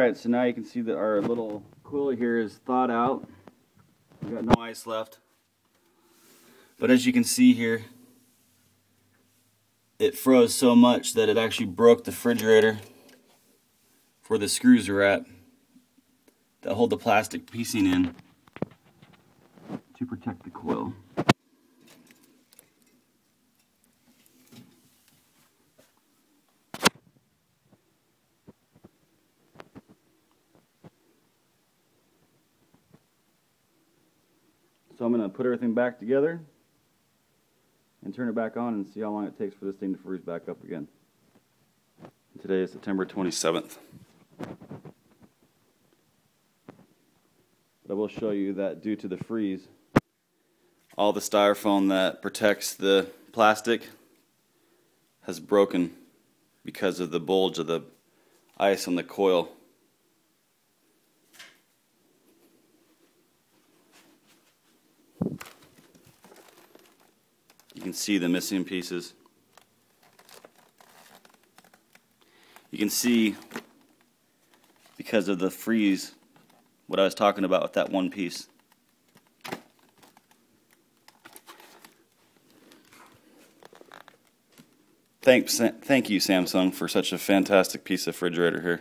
Alright, so now you can see that our little coil here is thawed out. We've got no ice left. But as you can see here, it froze so much that it actually broke the refrigerator where the screws are at that hold the plastic piecing in to protect the coil. So I'm going to put everything back together and turn it back on and see how long it takes for this thing to freeze back up again. Today is September 27th. But I will show you that due to the freeze, all the styrofoam that protects the plastic has broken because of the bulge of the ice on the coil. You can see the missing pieces. You can see, because of the freeze, what I was talking about with that one piece. Thank you, Samsung, for such a fantastic piece of refrigerator here.